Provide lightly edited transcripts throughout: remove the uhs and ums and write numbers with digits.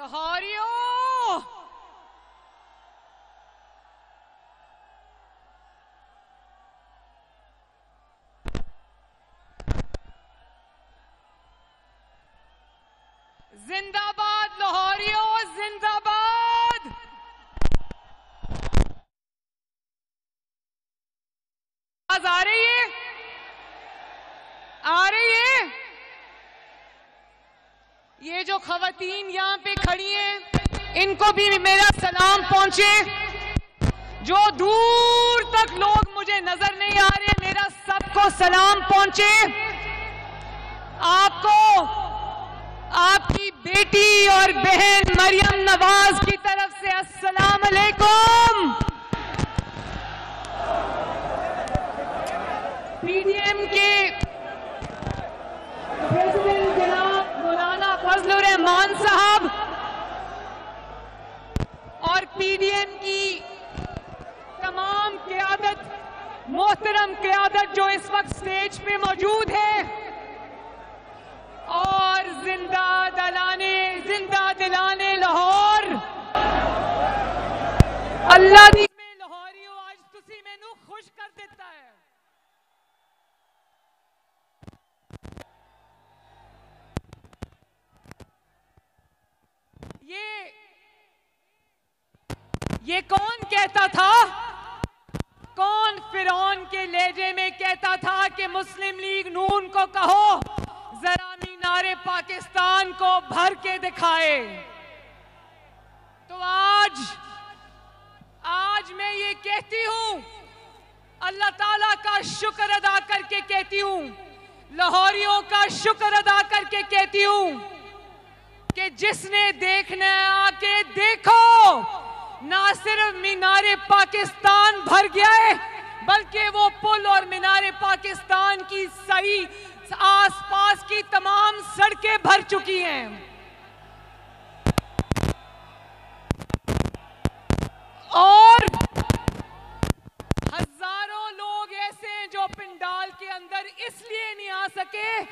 लाहौरियों, जिंदाबाद लाहौरियों, जिंदाबाद। आवाज आ रही है? आ रही है? ये जो खवातीन यहाँ पे खड़ी हैं, इनको भी मेरा सलाम पहुंचे। जो दूर तक लोग मुझे नजर नहीं आ रहे, मेरा सबको सलाम पहुंचे। आपको आपकी बेटी और बहन मरियम नवाज की तरफ से अस्सलाम अलैकुम। पीडीएम के प्रेसिडेंट जनाब मौलाना फजलुर रहमान साहब और पीडीएम की तमाम क़यादत, मोहतरम क़यादत जो इस वक्त स्टेज पे मौजूद है, और जिंदा दिलाने लाहौर। अल्लाह दी में लाहौरियों आज तुसी मैनू खुश कर देता है। ये कौन कहता था, कौन फिरौन के लहजे में कहता था कि मुस्लिम लीग नून को कहो जरा मीनारे पाकिस्तान को भर के दिखाए। तो आज मैं ये कहती हूं, अल्लाह ताला का शुक्र अदा करके कहती हूं, लाहौरियों का शुक्र अदा करके कहती हूं कि जिसने देखना आके देखो, ना सिर्फ मीनारे पाकिस्तान भर गया है, बल्कि वो पुल और मीनारे पाकिस्तान की सही आसपास की तमाम सड़कें भर चुकी हैं। और हजारों लोग ऐसे हैं जो पंडाल के अंदर इसलिए नहीं आ सके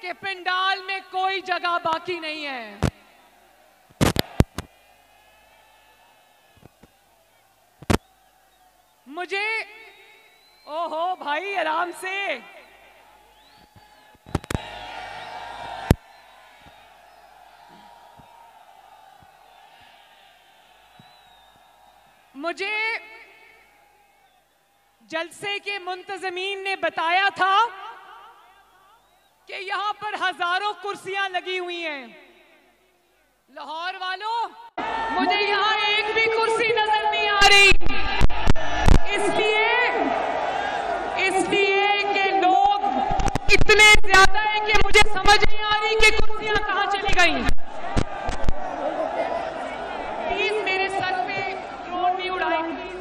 कि पंडाल में कोई जगह बाकी नहीं है। मुझे ओहो भाई आराम से, मुझे जलसे के मुंतजमीन ने बताया था कि यहां पर हजारों कुर्सियां लगी हुई हैं। लाहौर वालों, मुझे यहां एक भी कुर्सी नजर नहीं आ रही, इसलिए कि लोग इतने ज्यादा हैं कि मुझे समझ नहीं आ रही कि कुर्सियां कहां चली गई। प्लीज मेरे सर पे ड्रोन भी उड़ाए प्लीज।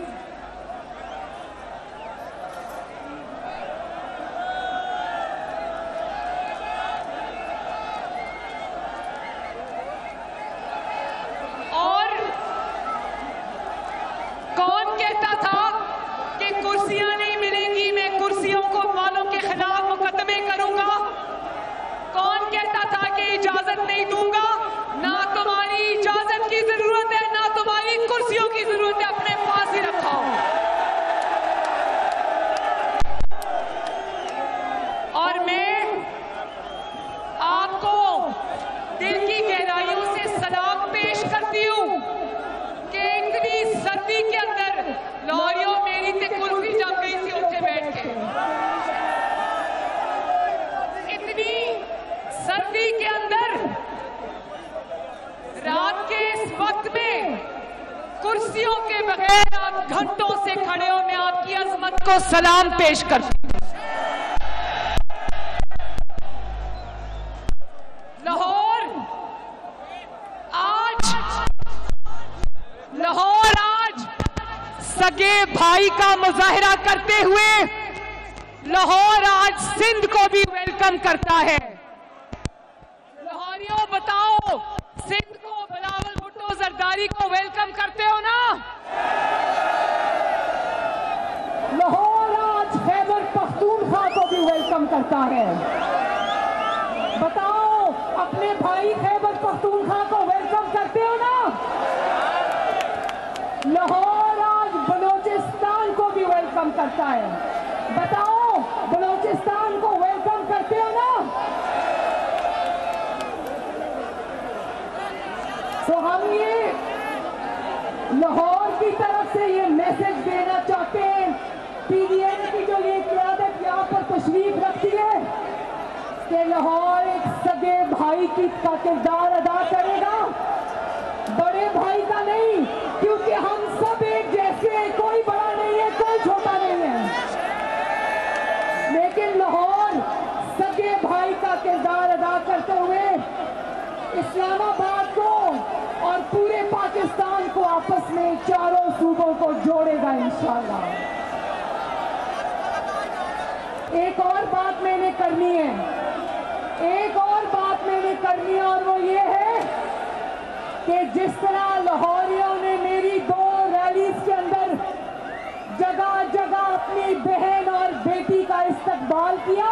और कौन कहता था कि कुर्सियां नहीं मिलेंगी, मैं कुर्सियों को वालों के खिलाफ मुकदमे करूंगा? कौन कहता था कि इजाजत नहीं दूंगा? ना तुम्हारी इजाजत की जरूरत है, ना तुम्हारी कुर्सियों की जरूरत है, अपने पास ही रखो। और मैं आपको दिल की गहराइयों से सलाम पेश करती हूं कि इतनी सर्दी के अंदर लाहौरियों मेरी ते कुर्सी जम गई थी उठे बैठ के। इतनी सर्दी के अंदर रात के इस वक्त में कुर्सियों के बगैर आप घंटों से खड़े हो, मैं आपकी अजमत को सलाम पेश करती हूं। लाहौर आज सगे भाई का मुजाहिरा करते हुए लाहौर आज सिंध को भी वेलकम करता है। लाहौरियों बताओ, सिंध को बिलावल भुट्टो जरदारी को वेलकम करते हो ना? लाहौर आज खैबर पख्तूनख्वा को भी वेलकम करता है। बताओ, अपने भाई खैबर पख्तूनख्वा को वेलकम करते हो ना? लाहौर आज बलूचिस्तान को भी वेलकम करता है। बताओ, बलूचिस्तान को वेलकम करते हो ना? तो हम ये लाहौर की तरफ से ये मैसेज देना चाहते हैं, पीडीएम की जो ये क़यादत यहाँ पर तशरीफ रखती है, कि लाहौर एक सगे भाई का किरदार अदा करेगा, बड़े भाई का नहीं, क्योंकि हम सब एक जैसे हैं, कोई बड़ा नहीं है, कोई छोटा नहीं है, लेकिन लाहौर सगे भाई का किरदार अदा करते हुए इस्लामाबाद को और पूरे पाकिस्तान को आपस में चारों सूबों को जोड़ेगा इंशाअल्लाह। एक और बात मैंने करनी है, एक और बात मैंने करनी है, और वो ये है कि जिस तरह लाहौरियों ने मेरी 2 रैलीज के अंदर जगह जगह अपनी बहन और बेटी का इस्तकबाल किया,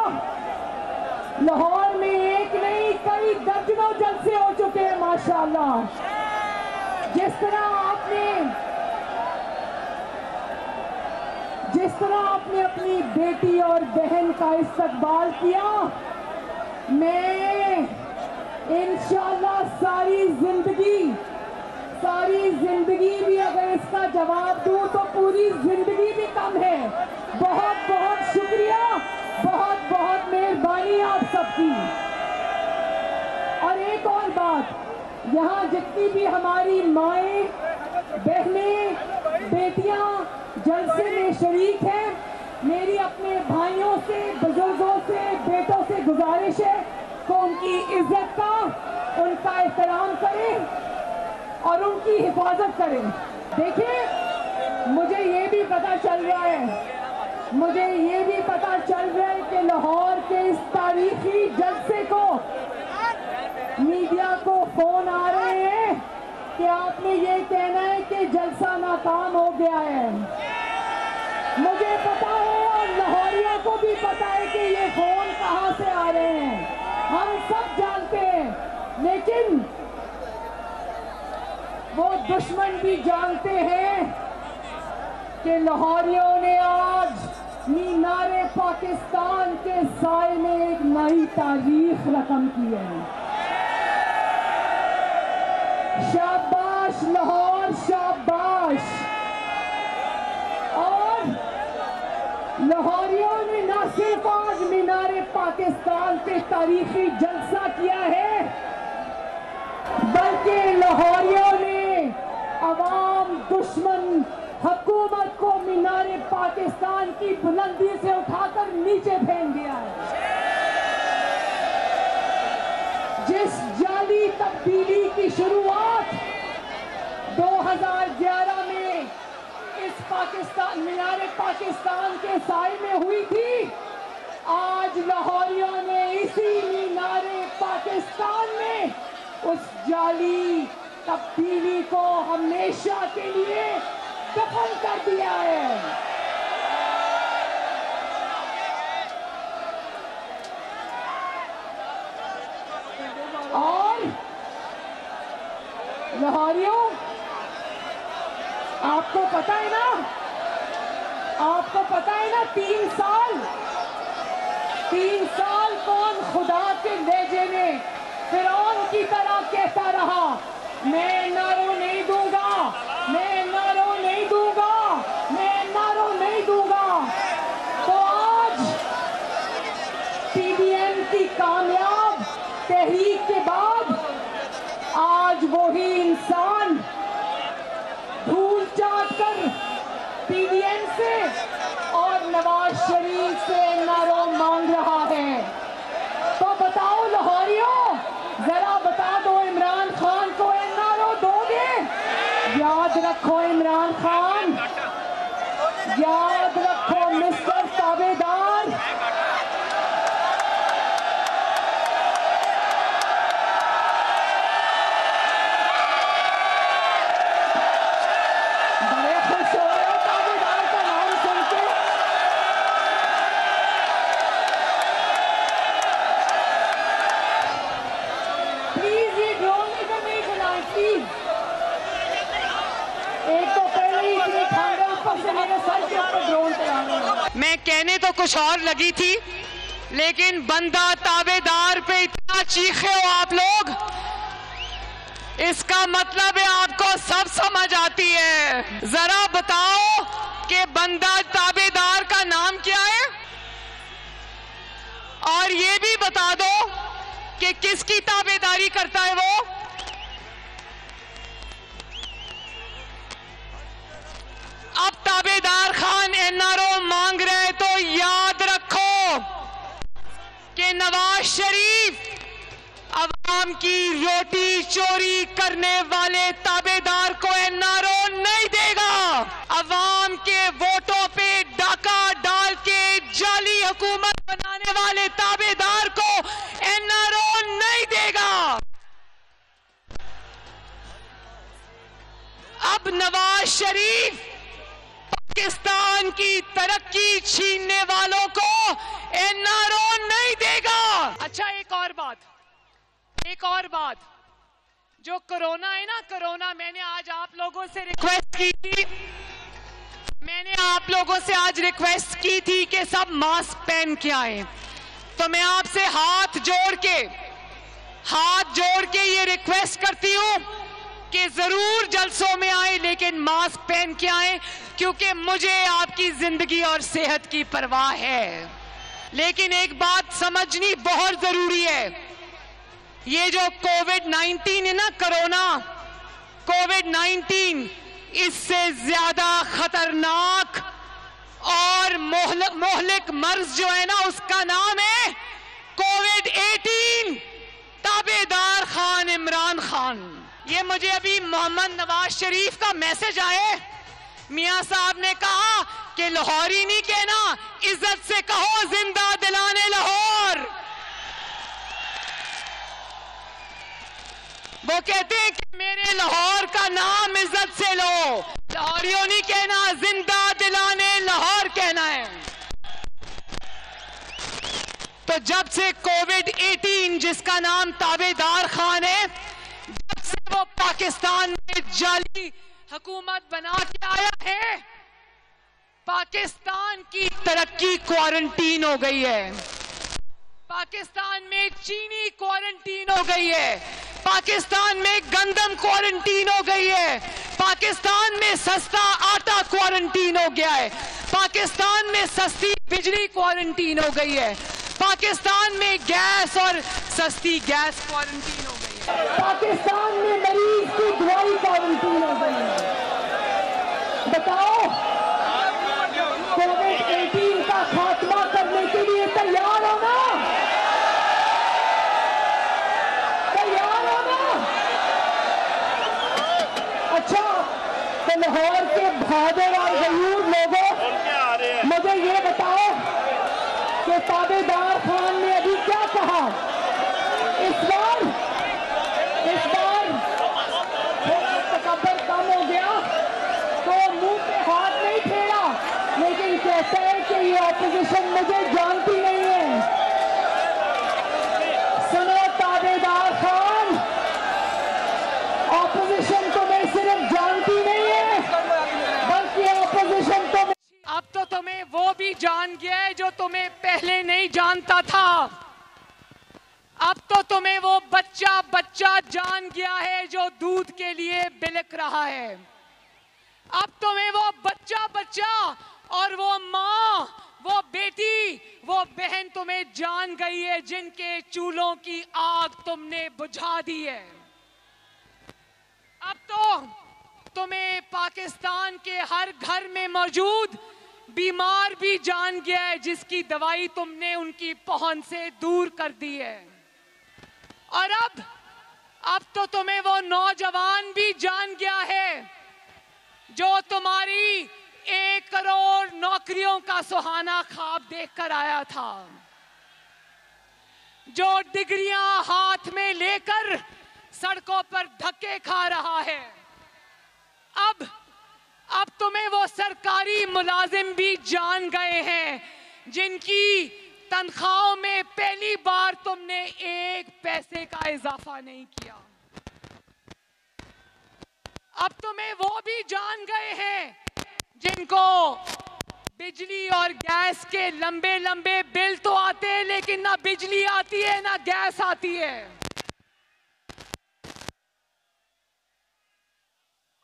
लाहौर में एक नहीं कई दर्जनों जलसे हो चुके हैं माशाअल्लाह। जिस तरह आपने अपनी बेटी और बहन का इस्तकबाल किया, मैं इंशाअल्लाह सारी जिंदगी भी अगर इसका जवाब दूं तो पूरी जिंदगी भी कम है। बहुत बहुत शुक्रिया, बहुत बहुत मेहरबानी आप सबकी। और एक और बात, यहाँ जितनी भी हमारी माएँ, बहनें, बेटियाँ जलसे में शरीक हैं, मेरी अपने भाइयों से, बुजुर्गों से, बेटों से गुजारिश है कि उनकी इज्जत का, उनका एहतराम करें और उनकी हिफाजत करें। देखिए, मुझे ये भी पता चल रहा है कि लाहौर के इस तारीखी जलसे को मीडिया को फोन आ रहे हैं कि आपने ये कहना है कि जलसा नाकाम हो गया है। मुझे पता है और लाहौरियों को भी पता है कि ये फोन कहां से आ रहे हैं, हम सब जानते हैं, लेकिन वो दुश्मन भी जानते हैं कि लाहौरियों ने आज मीनारे पाकिस्तान के साए में एक नई तारीख रकम की है। शाबाश लाहौर, शाबाश। और लाहौरियों ने न सिर्फ आज मीनारे पाकिस्तान पे तारीखी जलसा किया है, बल्कि लाहौरियों ने अवाम दुश्मन हुकूमत को मीनारे पाकिस्तान की बुलंदी से उठाकर नीचे फेंक दिया है। जिस जाली तब्दीली की शुरुआत 2011 में इस मीनारे पाकिस्तान के साए में हुई थी, आज लाहौरियों ने इसी मीनारे पाकिस्तान में उस जाली तब्दीली को हमेशा के लिए दफन कर दिया है। और लाहौरियों, आपको पता है ना 3 साल कौन खुदा के भेजे में फिरौन की तरह कहता रहा, मैं नारों नहीं दूंगा, मैं नारों नहीं दूंगा, मैं नारों नहीं दूंगा। तो आज पीडीएम की कामयाब तहरीक के बाद आज वही इंसान धूल चाट कर पीडीएम से और नवाज शरीफ से नारों मांग रहा है। तो बताओ लाहौरियों, जरा बता दो इमरान खान को ये नारों दोगे? याद रखो इमरान खान, याद रखो मिस्टर ताबेदार, बड़े खुश हो रहे हो ताबेदार का नाम सुन के। प्लीज ये ड्रोन इधर नहीं चलाएं प्लीज। एक तो पहले मैं कहने तो कुछ और लगी थी, लेकिन बंदा ताबेदार पे इतना चीखे हो आप लोग, इसका मतलब है आपको सब समझ आती है। जरा बताओ कि बंदा ताबेदार का नाम क्या है, और ये भी बता दो कि किसकी ताबेदारी करता है वो। अब ताबेदार खान एनआरओ मांग रहे तो याद रखो कि नवाज शरीफ अवाम की रोटी चोरी करने वाले ताबेदार को एनआरओ नहीं देगा। अवाम के वोटों पे डाका डाल के जाली हुकूमत बनाने वाले ताबेदार को एनआरओ नहीं देगा। अब नवाज शरीफ पाकिस्तान की तरक्की छीनने वालों को एनआरओ नहीं देगा। अच्छा, एक और बात, जो कोरोना है ना, कोरोना, मैंने आज आप लोगों से रिक्वेस्ट की थी, कि सब मास्क पहन के आए। तो मैं आपसे हाथ जोड़ के ये रिक्वेस्ट करती हूं कि जरूर जलसों में आए, लेकिन मास्क पहन के आए, क्योंकि मुझे आपकी जिंदगी और सेहत की परवाह है। लेकिन एक बात समझनी बहुत जरूरी है, ये जो कोविड-19 है ना, कोरोना कोविड-19, इससे ज्यादा खतरनाक और मोहलिक मर्ज जो है ना, उसका नाम है कोविड-18, ताबेदार खान इमरान खान। ये मुझे अभी मोहम्मद नवाज शरीफ का मैसेज आए, मियां साहब ने कहा कि लाहौरी नहीं कहना, इज्जत से कहो जिंदा दिलाने लाहौर। वो कहते हैं कि मेरे लाहौर का नाम इज्जत से लो, लाहौरियों नहीं कहना, जिंदा दिलाने लाहौर कहना है। तो जब से कोविड-18, जिसका नाम ताबेदार खान है, जब से वो पाकिस्तान में जाली हुकूमत बना के आया है, पाकिस्तान की तरक्की क्वारंटीन हो गई है, पाकिस्तान में चीनी क्वारंटीन हो गई है, पाकिस्तान में गंदम क्वारंटीन हो गई है, पाकिस्तान में सस्ता आटा क्वारंटीन हो गया है, पाकिस्तान में सस्ती बिजली क्वारंटीन हो गई है, पाकिस्तान में गैस और सस्ती गैस क्वारंटीन हो गई है, पाकिस्तान में मरीज की दवाई क्वारंटीन हो गई है। बताओ, कोविड-18 का खात्मा करने के लिए तैयार हो ना? अच्छा, तो लाहौर के बहादुर और गयूर लोगों, मुझे ये बताओ कि ताबेदार खान ने अभी क्या कहा? इस बार थोड़ा तकब्बुर कम हो गया तो मुंह पे हाथ नहीं फेरा, लेकिन कहता है कि ये ऑपोजिशन मुझे जानती नहीं है। सुनो ताबेदार खान, ऑपोजिशन तुम्हें सिर्फ जानती नहीं है, बल्कि ऑपोजिशन तुम्हें, अब तो तुम्हें वो भी जान गया है जो तुम्हें पहले नहीं जानता था। अब तो तुम्हें वो बच्चा जान गया है जो दूध के लिए बिलक रहा है। अब तुम्हें वो बच्चा और वो माँ, वो बेटी, वो बहन तुम्हें जान गई है, जिनके चूल्हों की आग तुमने बुझा दी है। अब तो तुम्हें पाकिस्तान के हर घर में मौजूद बीमार भी जान गया है, जिसकी दवाई तुमने उनकी पहुंच से दूर कर दी है। और अब तो तुम्हें वो नौजवान भी जान गया है जो तुम्हारी 1 करोड़ नौकरियों का सुहाना ख्वाब देखकर आया था, जो डिग्रियां हाथ में लेकर सड़कों पर धक्के खा रहा है। अब तुम्हें वो सरकारी मुलाजिम भी जान गए हैं, जिनकी तनख्वाहों में पहली बार तुमने 1 पैसे का इजाफा नहीं किया। अब तुम्हें वो भी जान गए हैं जिनको बिजली और गैस के लंबे लंबे बिल तो आते हैं, लेकिन ना बिजली आती है ना गैस आती है।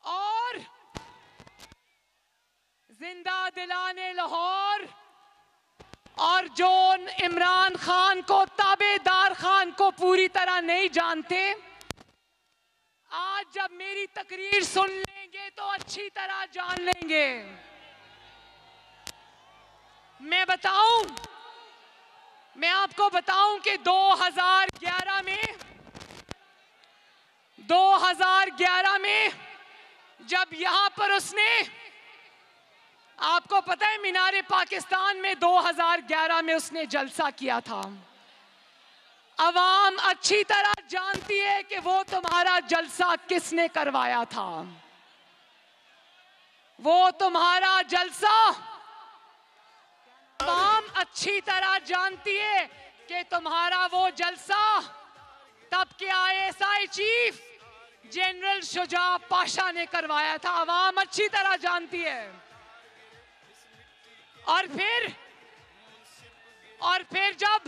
और जिंदा दिलाने लाहौर और जो इमरान खान को, ताबेदार खान को पूरी तरह नहीं जानते, आज जब मेरी तकरीर सुन लेंगे तो अच्छी तरह जान लेंगे। मैं आपको बताऊं कि 2011 में जब यहां पर उसने, आपको पता है मीनारे पाकिस्तान में 2011 में उसने जलसा किया था। अवाम अच्छी तरह जानती है कि वो तुम्हारा जलसा किसने करवाया था। वो तुम्हारा जलसा अवाम अच्छी तरह जानती है कि तुम्हारा वो जलसा तब के ISI chief general Shuja Pasha ने करवाया था। अवाम अच्छी तरह जानती है। और फिर जब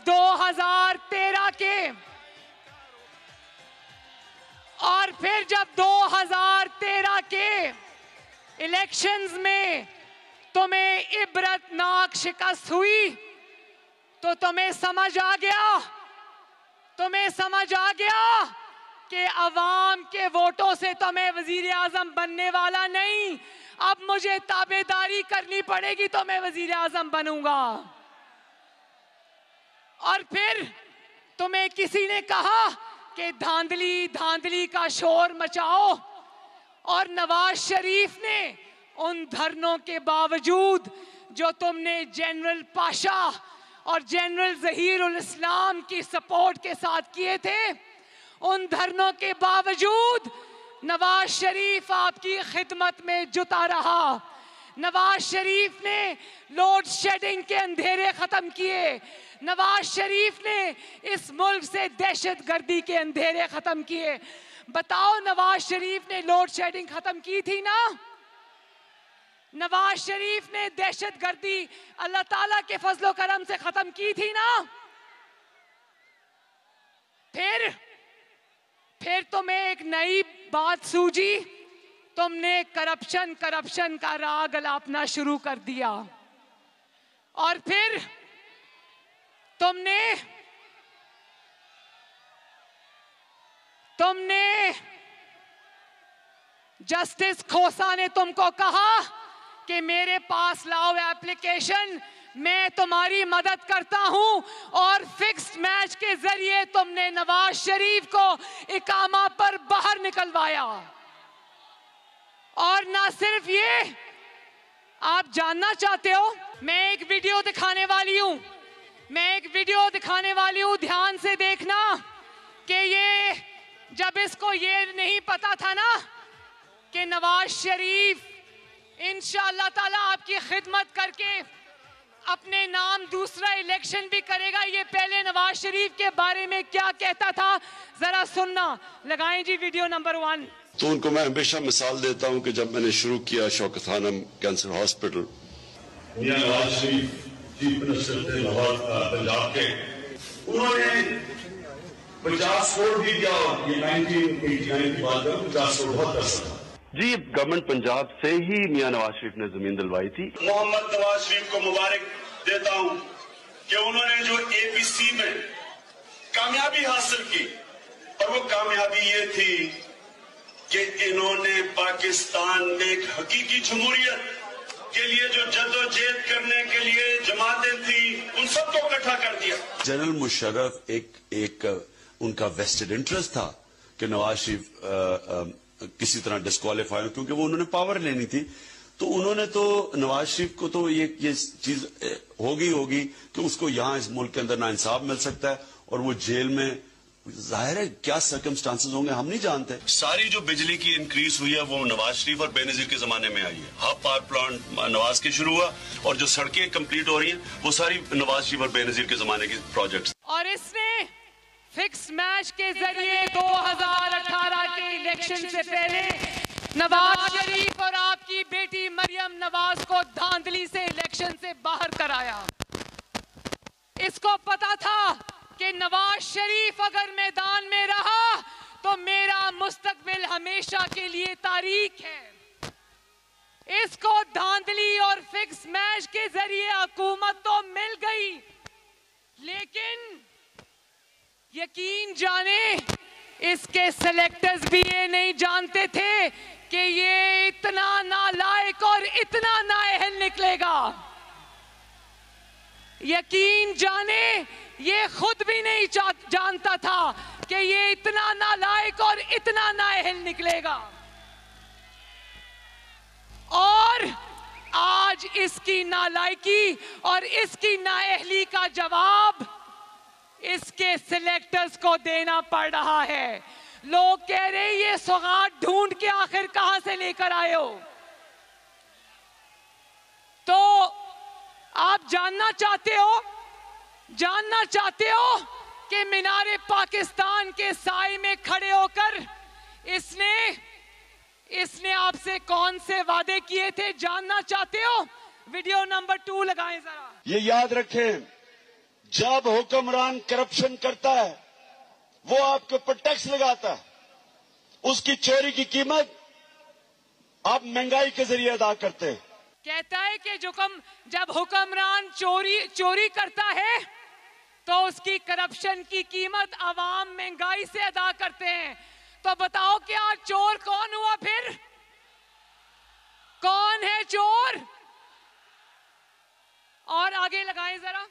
2013 के इलेक्शंस में तुम्हें इबरतनाक शिकस्त हुई तो तुम्हें समझ आ गया कि अवाम के वोटों से तो मैं वजीर आजम बनने वाला नहीं, अब मुझे ताबेदारी करनी पड़ेगी तो मैं वजीर आजम बनूंगा। और फिर तुम्हें किसी ने कहा कि धांधली का शोर मचाओ, और नवाज शरीफ ने उन धरनों के बावजूद जो तुमने जनरल पाशा और जनरल ज़हीरुल इस्लाम की सपोर्ट के साथ किए थे, उन धरनों के बावजूद नवाज शरीफ आपकी खिदमत में जुटा रहा। नवाज शरीफ ने लोड शेडिंग के अंधेरे खत्म किए। नवाज शरीफ ने इस मुल्क से दहशतगर्दी के अंधेरे खत्म किए। बताओ, नवाज शरीफ ने लोड शेडिंग खत्म की थी ना? नवाज शरीफ ने दहशतगर्दी अल्लाह ताला के फजलो करम से खत्म की थी ना? फिर तुम्हें एक नई बात सूझी, तुमने करप्शन का राग अलापना शुरू कर दिया। और फिर तुमने जस्टिस खोसा ने तुमको कहा कि मेरे पास लाओ एप्लीकेशन, मैं तुम्हारी मदद करता हूं, और फिक्स्ड मैच के जरिए तुमने नवाज शरीफ को इकामा पर बाहर निकलवाया। और ना सिर्फ ये, आप जानना चाहते हो, मैं एक वीडियो दिखाने वाली हूं, ध्यान से देखना कि ये, जब इसको ये नहीं पता था ना कि नवाज शरीफ इंशाअल्लाह ताला आपकी खिदमत करके अपने नाम दूसरा इलेक्शन भी करेगा, ये पहले नवाज शरीफ के बारे में क्या कहता था, जरा सुनना। लगाएं जी वीडियो नंबर 1। तो उनको मैं हमेशा मिसाल देता हूं कि जब मैंने शुरू किया Shaukat Khanam cancer hospital, Nawaz Sharif chief minister थे लाहौर पंजाब के, उन्होंने 50 करोड़ भी दिया। ये 1989 की बात है, 50 करोड़ बहुत पैसा जी। गवर्नमेंट पंजाब से ही मियां नवाज शरीफ ने जमीन दिलवाई थी। मोहम्मद नवाज शरीफ को मुबारक देता हूं कि उन्होंने जो APC में कामयाबी हासिल की, और वो कामयाबी ये थी कि इन्होंने पाकिस्तान में एक हकीकी जमहूरियत के लिए जो जद्दोजहद करने के लिए जमातें थी, उन सबको इकट्ठा कर दिया। जनरल मुशर्रफ एक उनका वेस्टेड इंटरेस्ट था कि नवाज शरीफ किसी तरह डिस्क्वालीफाई हो, क्योंकि वो उन्होंने पावर लेनी थी। तो उन्होंने तो नवाज शरीफ को तो ये चीज होगी कि उसको यहाँ इस मुल्क के अंदर नाइंसाफ मिल सकता है, और वो जेल में, जाहिर है क्या सर्कमस्टांसेस होंगे हम नहीं जानते। सारी जो बिजली की इंक्रीज हुई है वो नवाज शरीफ और बेनजीर के जमाने में आई है। हाफ पावर प्लांट नवाज के शुरू हुआ, और जो सड़कें कंप्लीट हो रही हैं वो सारी नवाज शरीफ और बेनजीर के जमाने की प्रोजेक्ट्स। और इसने फिक्स मैच के जरिए 2018 के इलेक्शन से पहले नवाज शरीफ और आपकी बेटी मरियम नवाज को धांधली से इलेक्शन से बाहर कराया। इसको पता था कि नवाज शरीफ अगर मैदान में रहा तो मेरा मुस्तकबिल हमेशा के लिए तारीख है। इसको धांधली और फिक्स मैच के जरिए हुकूमत तो मिल गई, लेकिन यकीन जाने इसके सेलेक्टर्स भी ये नहीं जानते थे कि ये इतना नालायक और इतना नाअहल निकलेगा। यकीन जाने ये खुद भी नहीं जानता था कि ये इतना नालायक और इतना नाअहल निकलेगा। और आज इसकी नालायकी और इसकी नाअहली का जवाब इसके सिलेक्टर्स को देना पड़ रहा है। लोग कह रहे ये सौगात ढूंढ के आखिर कहां से लेकर आए हो। तो आप जानना चाहते हो कि मीनारे पाकिस्तान के साए में खड़े होकर इसने आपसे कौन से वादे किए थे, जानना चाहते हो? वीडियो नंबर 2 लगाएं जरा। ये याद रखें, जब हुक्मरान करप्शन करता है वो आपके ऊपर टैक्स लगाता है, उसकी चोरी की कीमत आप महंगाई के जरिए अदा करते हैं। कहता है कि जब हुक्मरान चोरी करता है तो उसकी करप्शन की कीमत आवाम महंगाई से अदा करते हैं। तो बताओ कि आज चोर कौन हुआ? फिर कौन है चोर? और आगे लगाएं जरा।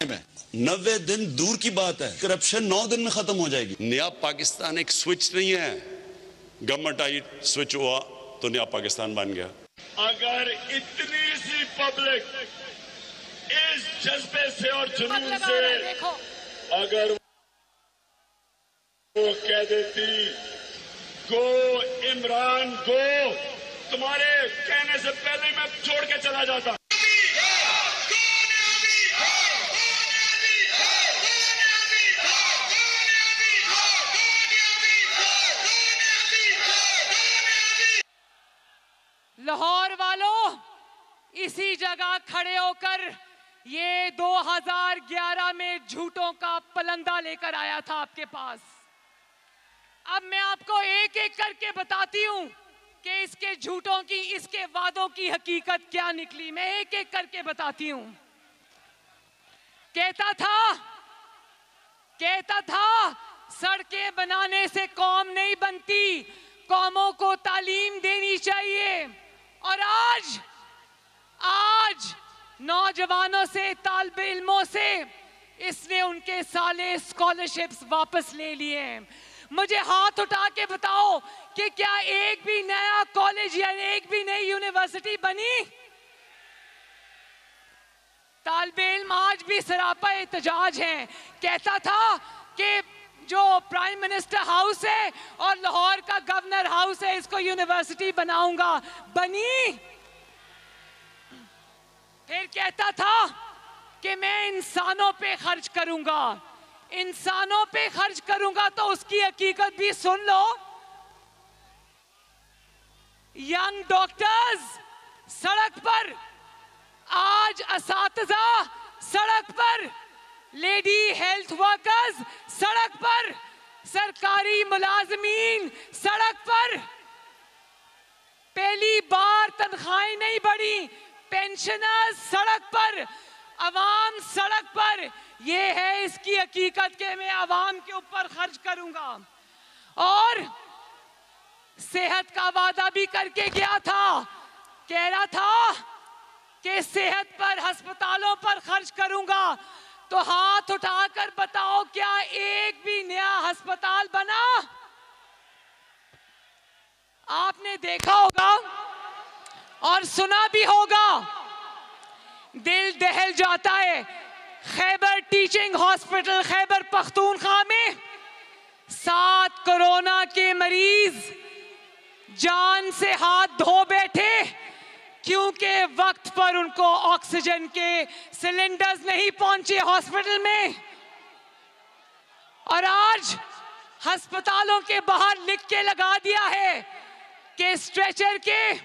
90 दिन दूर की बात है, करप्शन 9 दिन में खत्म हो जाएगी। नया पाकिस्तान एक स्विच नहीं है, गवर्नमेंट आई स्विच हुआ तो नया पाकिस्तान बन गया। अगर इतनी सी पब्लिक इस जज्बे से और जुनून से अगर वो कह देती गो इमरान गो, तुम्हारे कहने से पहले मैं छोड़ के चला जाता। लाहौर वालों, इसी जगह खड़े होकर ये 2011 में झूठों का पलंदा लेकर आया था आपके पास। अब मैं आपको एक एक करके बताती हूं कि इसके झूठों की, इसके वादों की हकीकत क्या निकली। मैं एक एक करके बताती हूं। कहता था सड़कें बनाने से कौम नहीं बनती, कौमों को तालीम देनी चाहिए। और आज नौजवानों से, तालिबे इल्मों से इसने उनके साले स्कॉलरशिप्स वापस ले लिए हैं। मुझे हाथ उठा के बताओ कि क्या एक भी नया कॉलेज या एक भी नई यूनिवर्सिटी बनी? तालिबे इल्म आज भी सरापा एहतजाज हैं। कहता था कि जो प्राइम मिनिस्टर हाउस है और लाहौर का गवर्नर हाउस है, इसको यूनिवर्सिटी बनाऊंगा, बनी? फिर कहता था कि मैं इंसानों पे खर्च करूंगा, तो उसकी हकीकत भी सुन लो। यंग डॉक्टर्स सड़क पर, आज असातिज़ा सड़क पर, लेडी हेल्थ वर्कर्स सड़क पर, सरकारी मुलाजमीन सड़क पर। पहली बार तनख्वाहें नहीं बढ़ी, पेंशनर्स सड़क पर, अवाम सड़क पर। ये है इसकी हकीकत कि मैं अवाम के ऊपर खर्च करूंगा। और सेहत का वादा भी करके गया था, कह रहा था कि सेहत पर, अस्पतालों पर खर्च करूंगा। तो हाथ उठाकर बताओ क्या एक भी नया अस्पताल बना? आपने देखा होगा और सुना भी होगा, दिल दहल जाता है। खैबर टीचिंग हॉस्पिटल खैबर पख्तूनख्वा में 7 कोरोना के मरीज जान से हाथ धो बैठे क्योंकि वक्त पर उनको ऑक्सीजन के सिलेंडर्स नहीं पहुंचे हॉस्पिटल में। और आज अस्पतालों के बाहर लिख के लगा दिया है कि स्ट्रेचर के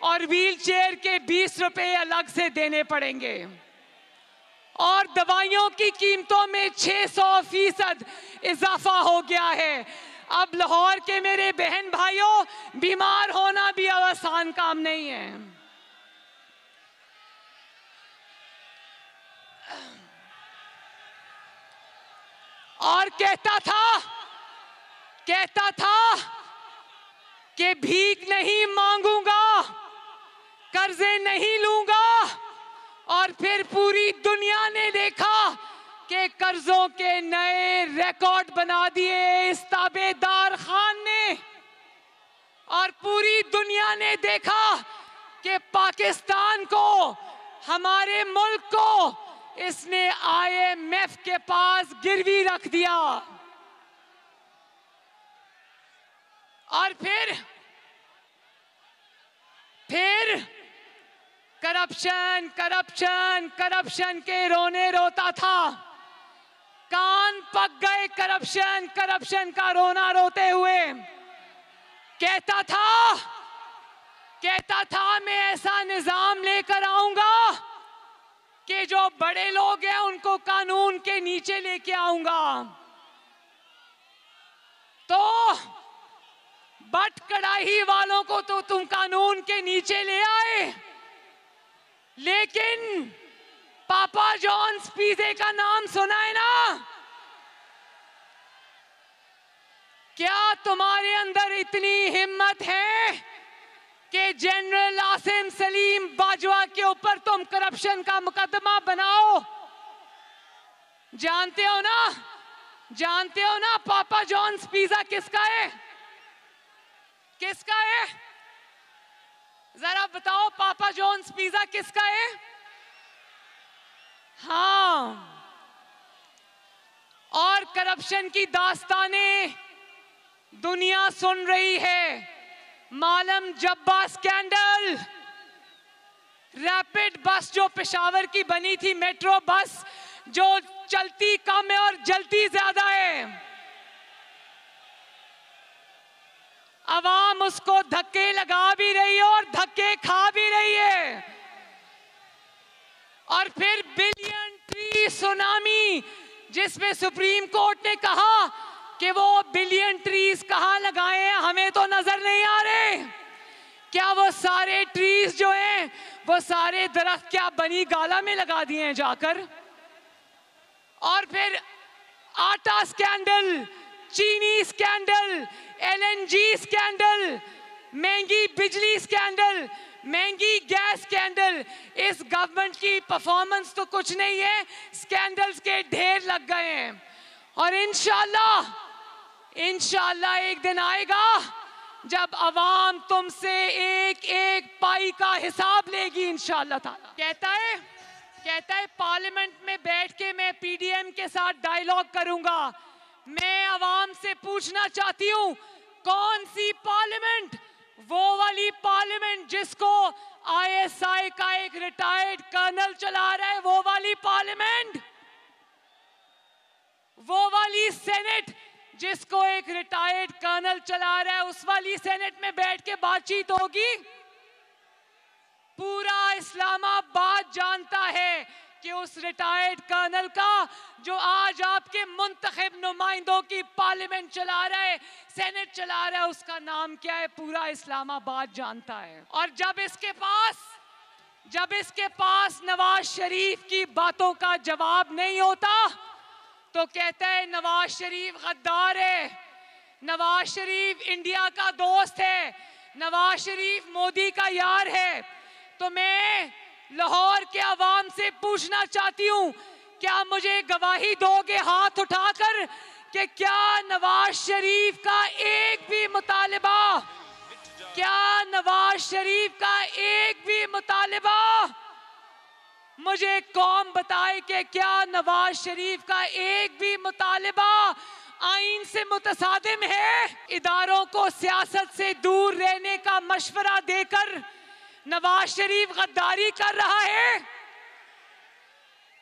और व्हील चेयर के 20 रुपए अलग से देने पड़ेंगे और दवाइयों की कीमतों में 600% इजाफा हो गया है। अब लाहौर के मेरे बहन भाइयों, बीमार होना भी आसान काम नहीं है। और कहता था कि भीख नहीं मांगूंगा, कर्जे नहीं लूंगा, और फिर पूरी दुनिया ने देखा कि कर्जों के नए रिकॉर्ड बना दिए इस ताबेदार खान ने, और पूरी दुनिया ने देखा कि पाकिस्तान को, हमारे मुल्क को इसने IMF के पास गिरवी रख दिया। और फिर करप्शन के रोने रोता था। कान पक गए करप्शन का रोना रोते हुए। कहता था मैं ऐसा निजाम लेकर आऊंगा कि जो बड़े लोग हैं उनको कानून के नीचे लेके आऊंगा। तो बट कड़ाही वालों को तो तुम कानून के नीचे ले आए, लेकिन पापा जॉन्स पिज़्ज़ा का नाम सुना है ना? क्या तुम्हारे अंदर इतनी हिम्मत है कि जनरल आसिम सलीम बाजवा के ऊपर तुम करप्शन का मुकदमा बनाओ? जानते हो ना पापा जॉन्स पिज़्ज़ा किसका है? जरा बताओ, पापा जॉन्स पिज़्ज़ा किसका है? हाँ, और करप्शन की दास्तानें दुनिया सुन रही है। मालम जब्बा स्कैंडल, रैपिड बस जो पेशावर की बनी थी, मेट्रो बस जो चलती कम है और जलती ज्यादा है, अवाम उसको धक्के लगा भी रही है और धक्के खा भी रही है। और फिर बिलियन ट्री सुनामी, जिसमें सुप्रीम कोर्ट ने कहा कि वो बिलियन ट्रीज कहां लगाए हैं, हमें तो नजर नहीं आ रहे। क्या वो सारे ट्रीज जो हैं, वो सारे दरख्त क्या बनी गाला में लगा दिए हैं जाकर? और फिर आटा स्कैंडल, चीनी स्कैंडल, LNG स्कैंडल, महंगी बिजली स्कैंडल, महंगी गैस स्कैंडल। इस गवर्नमेंट की परफॉर्मेंस तो कुछ नहीं है, स्कैंडल्स के ढेर लग गए हैं। और इंशाल्लाह एक दिन आएगा जब अवाम तुमसे एक एक पाई का हिसाब लेगी इंशाल्लाह ताला। कहता है पार्लियामेंट में बैठ के मैं PDM के साथ डायलॉग करूंगा। मैं अवाम से पूछना चाहती हूं, कौन सी पार्लियामेंट? वो वाली पार्लियामेंट जिसको ISI का एक रिटायर्ड कर्नल चला रहा है, वो वाली पार्लियामेंट? वो वाली सेनेट जिसको एक रिटायर्ड कर्नल चला रहा है, उस वाली सेनेट में बैठ के बातचीत होगी? पूरा इस्लामाबाद जानता है कि उस रिटायर्ड कर्नल का, जो आज आपके मुंतखब नुमाइंदों की पार्लियामेंट चला रहा है, सेनेट चला रहा है, उसका नाम क्या है, पूरा इस्लामाबाद जानता है। और जब इसके पास नवाज शरीफ की बातों का जवाब नहीं होता तो कहता है नवाज शरीफ गद्दार है, नवाज शरीफ इंडिया का दोस्त है, नवाज शरीफ मोदी का यार है। तो मैं लाहौर के अवाम से पूछना चाहती हूं, क्या मुझे गवाही दोगे हाथ उठाकर कि क्या नवाज शरीफ का एक भी मुतालिबा, क्या नवाज शरीफ का एक भी मुतालिबा, मुझे कौम बताए कि क्या नवाज शरीफ का एक भी मुतालिबा आईन से मुतसादिम है? इदारों को सियासत से दूर रहने का मशवरा देकर नवाज शरीफ गद्दारी कर रहा है?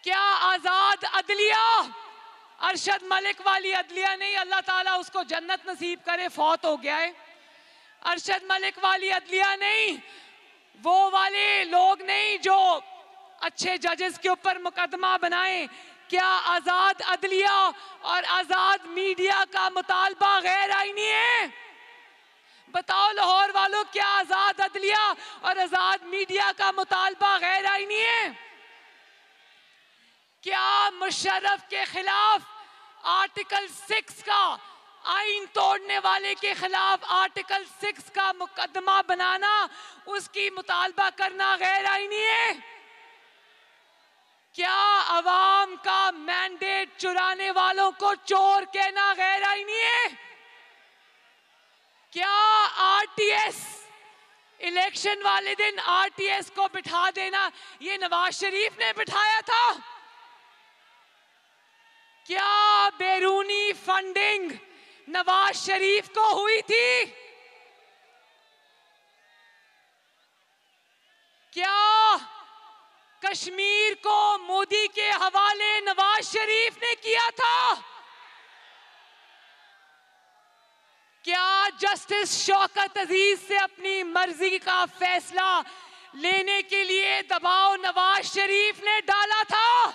क्या आजाद अदलिया, अरशद मलिक वाली अदलिया नहीं, अल्लाह ताला उसको जन्नत नसीब करे, फौत हो गया है। अरशद मलिक वाली अदलिया नहीं, वो वाले लोग नहीं जो अच्छे जजेस के ऊपर मुकदमा बनाएं। क्या आजाद अदलिया और आजाद मीडिया का मुतालबा गैर आईनी है? बताओ लाहौर वालों, क्या आजाद अदलिया और आजाद मीडिया का मुतालबा गैर आईनी है? क्या मुशर्रफ के खिलाफ आर्टिकल 6 का, आइन तोड़ने वाले के खिलाफ आर्टिकल 6 का मुकदमा बनाना, उसकी मुतालबा करना गैर आईनी है? क्या अवाम का मैंडेट चुराने वालों को चोर कहना गैर आईनी है? क्या आरटीएस, इलेक्शन वाले दिन आरटीएस को बिठा देना, ये नवाज शरीफ ने बिठाया था? क्या बैरूनी फंडिंग नवाज शरीफ को हुई थी? क्या कश्मीर को मोदी के हवाले नवाज शरीफ ने किया था? क्या जस्टिस शौकत अजीज से अपनी मर्जी का फैसला लेने के लिए दबाव नवाज शरीफ ने डाला था?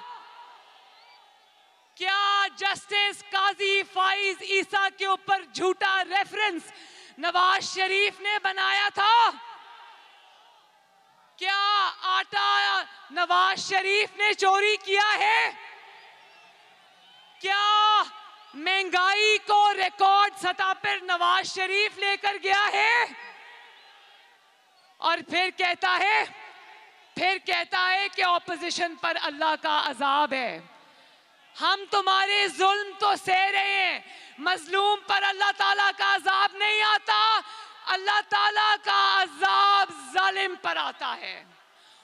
क्या जस्टिस काजी फाइज ईसा के ऊपर झूठा रेफरेंस नवाज शरीफ ने बनाया था? क्या आटा नवाज शरीफ ने चोरी किया है? क्या महंगाई को रिकॉर्ड सतह पर नवाज शरीफ लेकर गया है? और फिर कहता है कि ऑपोजिशन पर अल्लाह का अजाब है। हम तुम्हारे जुल्म तो सह रहे हैं, मजलूम पर अल्लाह ताला का अजाब नहीं आता, अल्लाह ताला का अजाब जालिम पर आता है।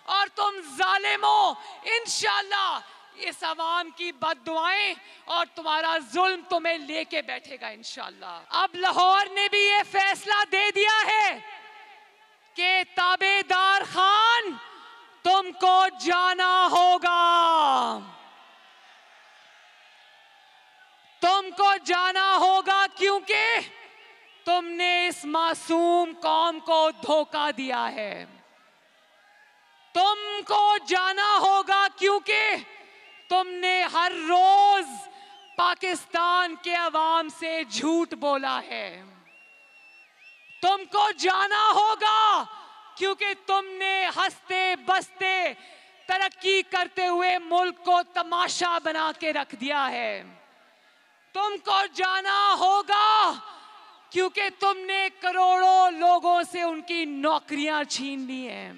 और तुम जालिमों, इंशाअल्लाह इस अवाम की बद्दुआएं और तुम्हारा जुल्म तुम्हें लेके बैठेगा इंशाअल्लाह। अब लाहौर ने भी ये फैसला दे दिया है कि ताबेदार खान तुमको जाना होगा, तुमको जाना होगा, क्योंकि तुमने इस मासूम कौम को धोखा दिया है। तुमको जाना होगा क्योंकि तुमने हर रोज पाकिस्तान के अवाम से झूठ बोला है। तुमको जाना होगा क्योंकि तुमने हंसते बसते तरक्की करते हुए मुल्क को तमाशा बना के रख दिया है। तुमको जाना होगा क्योंकि तुमने करोड़ों लोगों से उनकी नौकरियां छीन ली हैं।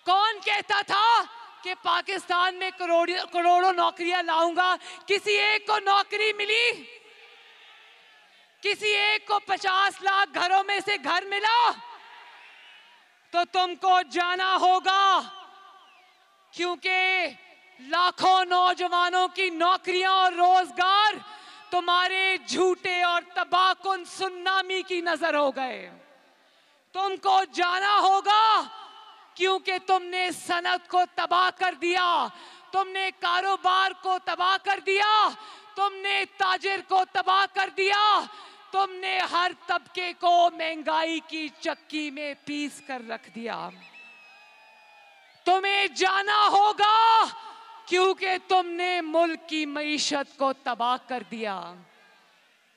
कौन कहता था कि पाकिस्तान में करोड़ों नौकरियां लाऊंगा? किसी एक को नौकरी मिली? किसी एक को 50 लाख घरों में से घर मिला? तो तुमको जाना होगा क्योंकि लाखों नौजवानों की नौकरियां और रोजगार तुम्हारे झूठे और तबाहकुन सुनामी की नजर हो गए। तुमको जाना होगा क्योंकि तुमने सनत को तबाह कर दिया, तुमने कारोबार को तबाह कर दिया, तुमने ताजिर को तबाह कर दिया, तुमने हर तबके को महंगाई की चक्की में पीस कर रख दिया। तुम्हें जाना होगा क्योंकि तुमने मुल्क की मईशत को तबाह कर दिया।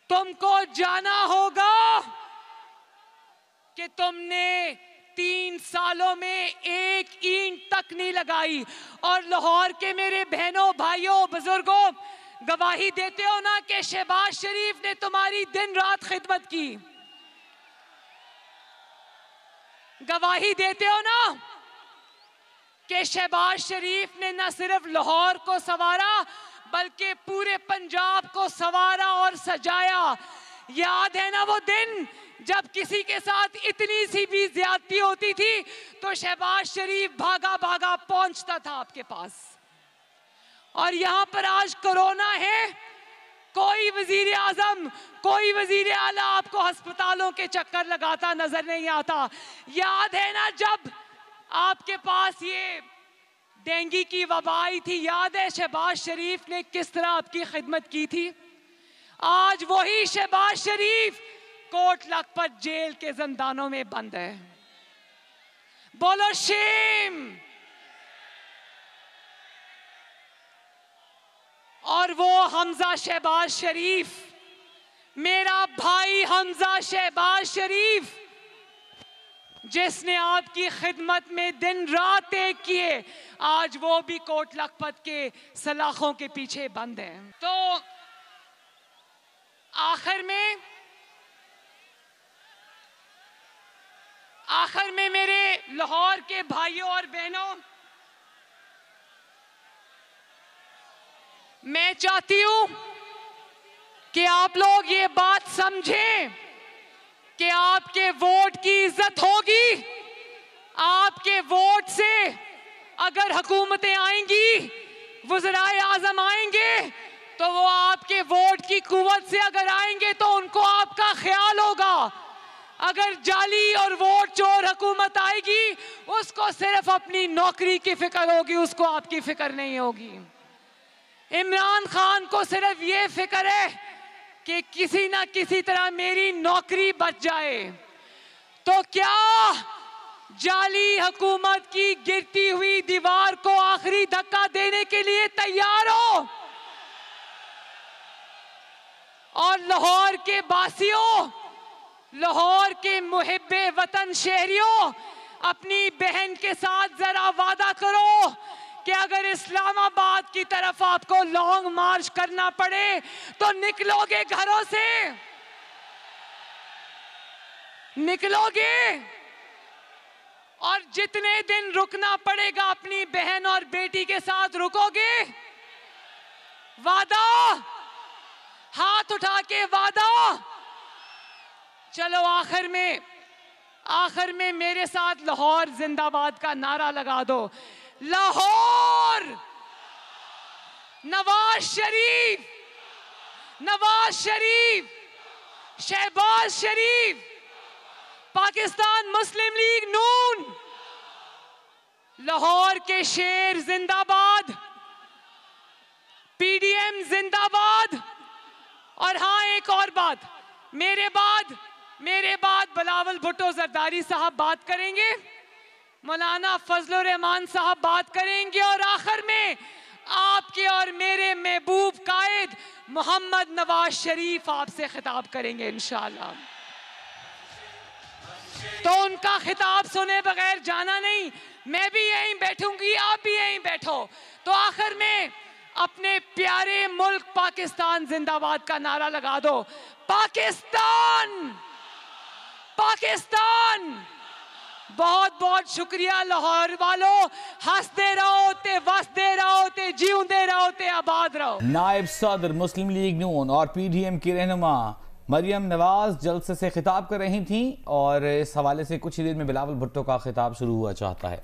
तुमको जाना होगा कि तुमने 3 सालों में एक ईंट तक नहीं लगाई। और लाहौर के मेरे बहनों, भाइयों, बुजुर्गों, गवाही देते हो ना कि शहबाज शरीफ ने तुम्हारी दिन रात खिदमत की? गवाही देते हो ना कि शहबाज शरीफ ने न सिर्फ लाहौर को संवारा बल्कि पूरे पंजाब को संवारा और सजाया। याद है ना वो दिन जब किसी के साथ इतनी सी भी ज्यादती होती थी तो शहबाज शरीफ भागा भागा पहुंचता था आपके पास। और यहां पर आज कोरोना है, कोई वजीर आजम, कोई वजीर आला आपको अस्पतालों के चक्कर लगाता नजर नहीं आता। याद है ना जब आपके पास ये डेंगू की वबा आई थी, याद है शहबाज शरीफ ने किस तरह आपकी खिदमत की थी। आज वही शहबाज शरीफ कोट लखपत जेल के जिंदानों में बंद है। बोलो शेम। और वो हमजा शहबाज शरीफ, मेरा भाई हमजा शहबाज शरीफ, जिसने आपकी खिदमत में दिन रात एक किए, आज वो भी कोट लखपत के सलाखों के पीछे बंद है। तो आखिर में मेरे लाहौर के भाइयों और बहनों, मैं चाहती हूं कि आप लोग ये बात समझें कि आपके वोट की इज्जत होगी। आपके वोट से अगर हुकूमतें आएंगी, वज़राए आज़म आएंगे, तो वो आपके वोट की कुव्वत से अगर आएंगे तो उनको आपका ख्याल होगा। अगर जाली और वोट चोर हुकूमत आएगी, उसको सिर्फ अपनी नौकरी की फिक्र होगी, उसको आपकी फिक्र नहीं होगी। इमरान खान को सिर्फ ये फिक्र है कि किसी ना किसी तरह मेरी नौकरी बच जाए। तो क्या जाली हुकूमत की गिरती हुई दीवार को आखिरी धक्का देने के लिए तैयार हो? और लाहौर के वासियों, लाहौर के मुहिब्बे वतन शहरियों, अपनी बहन के साथ जरा वादा करो कि अगर इस्लामाबाद की तरफ आपको लॉन्ग मार्च करना पड़े तो निकलोगे, घरों से निकलोगे। और जितने दिन रुकना पड़ेगा अपनी बहन और बेटी के साथ रुकोगे। वादा, हाथ उठा के वादा। चलो आखिर में मेरे साथ लाहौर जिंदाबाद का नारा लगा दो। लाहौर, नवाज शरीफ, नवाज शरीफ, शहबाज शरीफ, पाकिस्तान मुस्लिम लीग नून, लाहौर के शेर जिंदाबाद, पीडीएम जिंदाबाद। और हाँ, एक और बात, मेरे बाद बिलावल भुट्टो जरदारी साहब बात करेंगे, मौलाना फजलुर रहमान साहब बात करेंगे, और आखिर में आपके और मेरे महबूब कायद मोहम्मद नवाज शरीफ आपसे खिताब करेंगे इंशाअल्लाह। तो उनका खिताब सुने बगैर जाना नहीं। मैं भी यहीं बैठूंगी, आप भी यहीं बैठो। तो आखिर में अपने प्यारे मुल्क पाकिस्तान जिंदाबाद का नारा लगा दो। पाकिस्तान, पाकिस्तान। बहुत बहुत शुक्रिया लाहौर वालों। हंसते रहो ते वसदे रहो ते जीउंदे रहो ते आबाद रहो। नायब सदर मुस्लिम लीग नून और पीडीएम की रहनुमा मरियम नवाज जलसे से खिताब कर रही थी, और इस हवाले से कुछ ही देर में बिलावल भुट्टो का खिताब शुरू हुआ चाहता है।